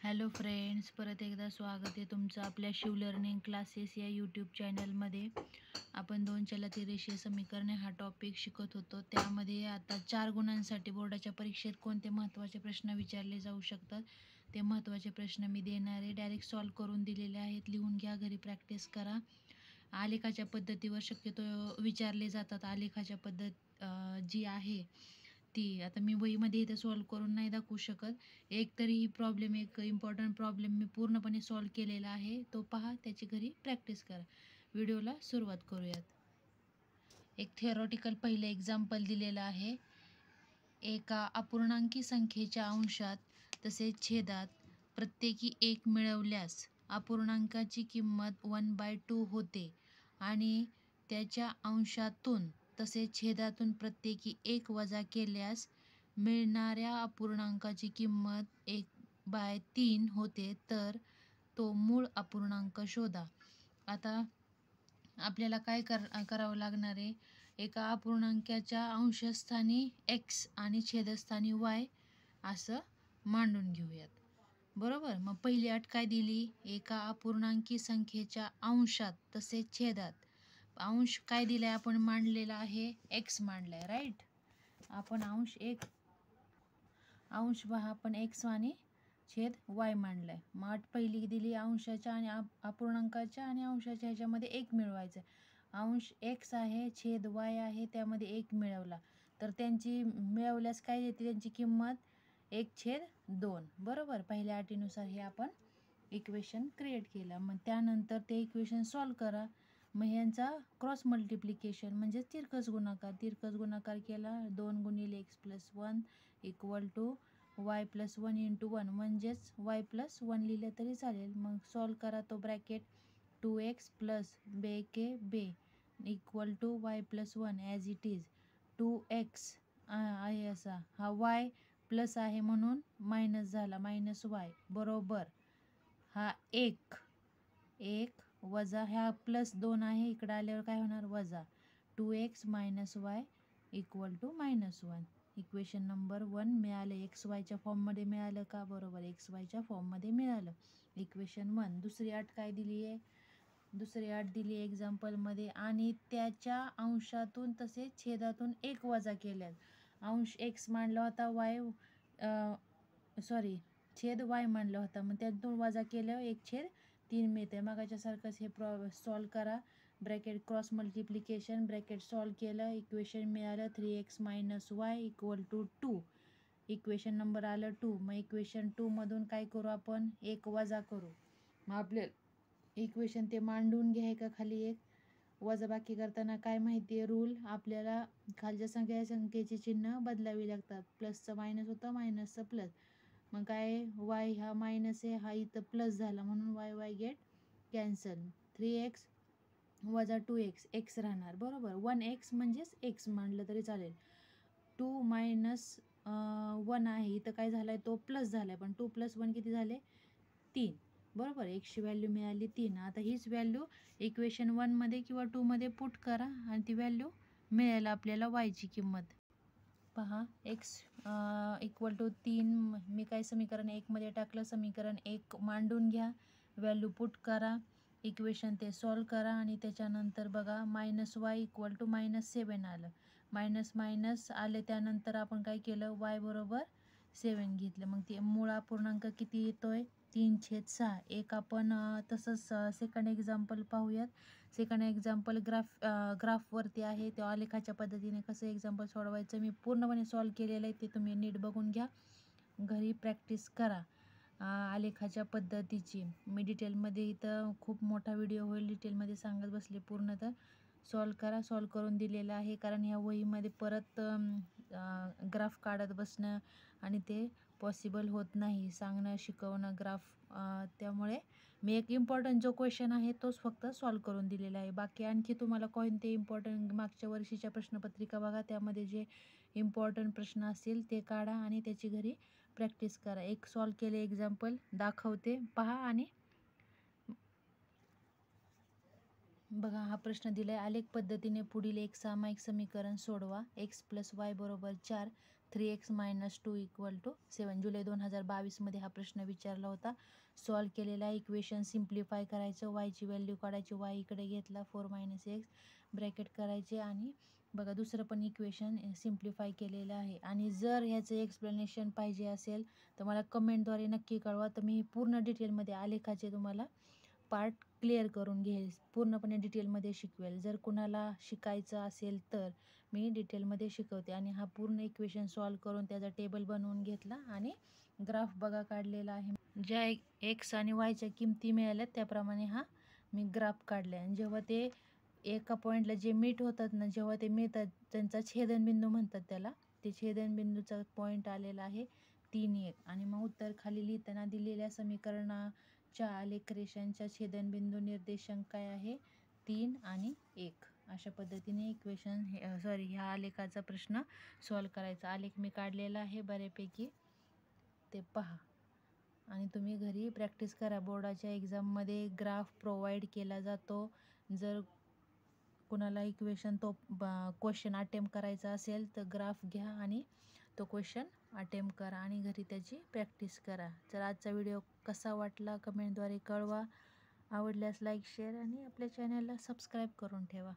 Hello friends, परत एकदा स्वागत आहे तुमचं आपल्या शिव लर्निंग क्लासेस या यूट्यूब चॅनलमध्ये. आपण 2 चलाती रेषीय समीकरणे हा टॉपिक शिकत होतो. त्यामध्ये आता 4 गुणांसाठी बोर्डाच्या परीक्षेत कोणते महत्त्वाचे प्रश्न विचारले जाऊ शकतात ते महत्त्वाचे प्रश्न मी देणार आहे. डायरेक्ट सॉल्व करून दिलेले आहेत, लिहून घ्या, घरी प्रॅक्टिस करा. आलेखाच्या पद्धतीवर शक्यतो विचारले जातात. आलेखाच्या पद्धत जी आहे ती आता मी वहीमध्ये इथं सॉल्व करून नाही दाखवू शकत. एक तरी प्रॉब्लेम, एक इम्पॉर्टंट प्रॉब्लेम मी पूर्णपणे सॉल्व केलेला आहे, तो पहा, त्याची घरी प्रॅक्टिस करा. व्हिडिओला सुरुवात करूयात. एक थिअरॉटिकल पहिलं एक्झाम्पल दिलेलं आहे. एका अपूर्णांकी संख्येच्या अंशात तसेच छेदात प्रत्येकी 1 मिळवल्यास अपूर्णांकाची किंमत 1/2 होते आणि त्याच्या अंशातून तसेच छेदातून प्रत्येकी 1 वजा केल्यास मिळणाऱ्या अपूर्णांकाची किंमत 1/3 होते, तर तो मूळ अपूर्णांक शोधा. आता आपल्याला काय करावं लागणार आहे, एका अपूर्णांकाच्या अंशस्थानी x आणि छेदस्थानी y असं मांडून घेऊयात. बरोबर. मग पहिली अट काय दिली, एका अपूर्णांकी संख्येच्या अंशात तसेच छेदात. अंश काय दिलाय, आपण मांडलेला आहे x मांडलाय, राईट. आपण अंश पहा, आपण x आणि छेद y मांडलाय. मग अट पहिली दिली अंशाच्या आणि अपूर्णांकाच्या आणि अंशाच्या ह्याच्यामध्ये 1 मिळवायचं. अंश x आहे, छेद y आहे, त्यामध्ये 1 मिळवला तर त्यांची मिळवल्यास काय येते, त्यांची किंमत 1/2. बरोबर. पहिल्या अटीनुसार हे आपण इक्वेशन क्रिएट केलं. मग त्यानंतर ते इक्वेशन सॉल्व करा. मग यांचा क्रॉस मल्टिप्लिकेशन म्हणजे तिरकस गुणाकार केला. 2 × x+1 = y + 1 × 1 म्हणजेच y + 1 लिहिलं तरी चालेल. मग सॉल्व करा तो bracket. 2x + b = y + 1 as it is. 2x आहे असा, हा y प्लस आहे म्हणून मायनस झाला, -y बरोबर. हा 1 वजा ह्या +2 आहे, इकडं आल्यावर काय होणार, वजा. 2x - y = -1. इक्वेशन नंबर 1 मिळालं. XYच्या फॉर्ममध्ये मिळालं का, बरोबर, XYच्या फॉर्ममध्ये मिळालं. इक्वेशन 1. दुसरी अट काय दिली आहे, दुसरी अट दिली आहे एक्झाम्पलमध्ये, आणि त्याच्या अंशातून तसेच छेदातून 1 वजा केल्यास. अंश x मांडला होता, छेद y मांडला होता, मग त्यातून वजा केल्यावर 1/3 मिळते. मगाच्यासारखंच हे सॉल्व करा. Bracket cross multiplication, bracket solve केलं, इक्वेशन मिळालं 3x - y = 2. इक्वेशन नंबर आलं 2. मग इक्वेशन 2 मधून काय करू आपण, 1 वजा करू. मग आपल्याला इक्वेशन ते मांडून घ्याय का खाली 1 वजाबाकी करताना काय माहिती आहे रूल, आपल्याला खालच्या संख्येची चिन्ह बदलावी लागतात. प्लसचं मायनस होतं, मायनसचं प्लस. मग काय, y हा मायनस आहे, हा इथं प्लस झाला म्हणून y get cancel. 3x - 2x, x राहणार, बरोबर. 1x म्हणजेच x मांडलं तरी चालेल. 2 - 1 आहे, इथं काय झालाय, तो प्लस झालाय, पण 2 + 1 किती झाले, 3. बरोबर. एक्सची व्हॅल्यू मिळाली 3. आता हीच व्हॅल्यू इक्वेशन 1 मध्ये किंवा 2 मध्ये पुट करा आणि ती व्हॅल्यू मिळेल आपल्याला वायची किंमत. पहा, x = 3. मी काय समीकरण 1 मध्ये टाकलं, समीकरण 1 मांडून घ्या, व्हॅल्यू पुट करा, इक्वेशन ते सॉल्व करा आणि त्याच्यानंतर बघा -y = -7 आलं. मायनस आले, त्यानंतर आपण काय केलं, y बरोबर 7 घेतलं. मग ते मूळ अपूर्णांक किती येतोय, 3/6. एक आपण तसंच सेकंड एक्झाम्पल पाहूयात. सेकंड एक्झाम्पल ग्राफवरती आहे, त्या आलेखाच्या पद्धतीने कसं एक्झाम्पल सोडवायचं मी पूर्णपणे सॉल्व केलेलं आहे, ते तुम्ही नीट बघून घ्या, घरी प्रॅक्टिस करा आलेखाच्या पद्धतीची. मी डिटेलमध्ये इथं खूप मोठा व्हिडिओ होईल, डिटेलमध्ये सांगत बसले पूर्ण, तर सॉल्व करा. सॉल्व करून दिलेलं आहे, कारण ह्या वहीमध्ये परत ग्राफ काढत बसणं आणि ते पॉसिबल होत नाही, सांगणं, शिकवणं ग्राफ. त्यामुळे मी एक इम्पॉर्टंट जो क्वेश्चन आहे तोच फक्त सॉल्व करून दिलेला आहे. बाकी आणखी तुम्हाला कोणते इम्पॉर्टंट मागच्या वर्षीच्या प्रश्नपत्रिका बघा, त्यामध्ये जे इम्पॉर्टंट प्रश्न असतील ते काढा आणि त्याची घरी प्रॅक्टिस करा. एक सॉल्व केले एक्झाम्पल दाखवते, पहा आणि बघा. हा प्रश्न दिलाय, आलेख पद्धतीने पुढील एक सामायिक समीकरण सोडवा. x + y = 4 3x - 2 = 7. जुलै 2022मध्ये हा प्रश्न विचारला होता. सॉल्व केलेला इक्वेशन सिम्प्लिफाय करायचं, वायची व्हॅल्यू काढायची, वाय इकडे घेतला 4 - x ब्रॅकेट करायचे आणि बघा दुसरं पण इक्वेशन सिम्प्लिफाय केलेलं आहे. आणि जर ह्याचं एक्सप्लेनेशन पाहिजे असेल तर मला कमेंटद्वारे नक्की कळवा. तर मी पूर्ण डिटेलमध्ये आलेखाचे तुम्हाला पार्ट क्लिअर करून घेईल, पूर्णपणे डिटेलमध्ये शिकवेल. जर कुणाला शिकायचं असेल तर मी डिटेलमध्ये शिकवते. आणि हा पूर्ण इक्वेशन सॉल्व करून त्याचा टेबल बनवून घेतला आणि ग्राफ बघा काढलेला आहे. ज्या एक्स आणि वायच्या किमती मिळाल्यात त्याप्रमाणे हा मी ग्राफ काढला आहे. आणि जेव्हा ते एका पॉईंटला जे मीट होतात ना, जेव्हा ते मिळतात त्यांचा छेदनबिंदू म्हणतात त्याला, ते छेदनबिंदूचा पॉईंट आलेला आहे 3-1. आणि मग उत्तर खाली लिहिताना दिलेल्या समीकरणाच्या आलेख रेषांच्या छेदनबिंदू निर्देशांक काय आहे 3 आणि 1. अशा पद्धतीने इक्वेशन ह्या आलेखाचा प्रश्न सॉल्व करायचा. आलेख मी काढलेला आहे बऱ्यापैकी, ते पहा आणि तुम्ही घरी प्रॅक्टिस करा. बोर्डाच्या एक्झाममध्ये ग्राफ प्रोव्हाइड केला जातो. जर कुणाला इक्वेशन तो क्वेश्चन अटेम्प्ट करायचा असेल तर ग्राफ घ्या आणि तो क्वेश्चन अटेम्प्ट करा आणि घरी त्याची प्रॅक्टिस करा. तर आजचा व्हिडिओ कसा वाटला कमेंटद्वारे कळवा. आवडल्यास लाईक, शेअर आणि आपल्या चॅनलला सबस्क्राईब करून ठेवा.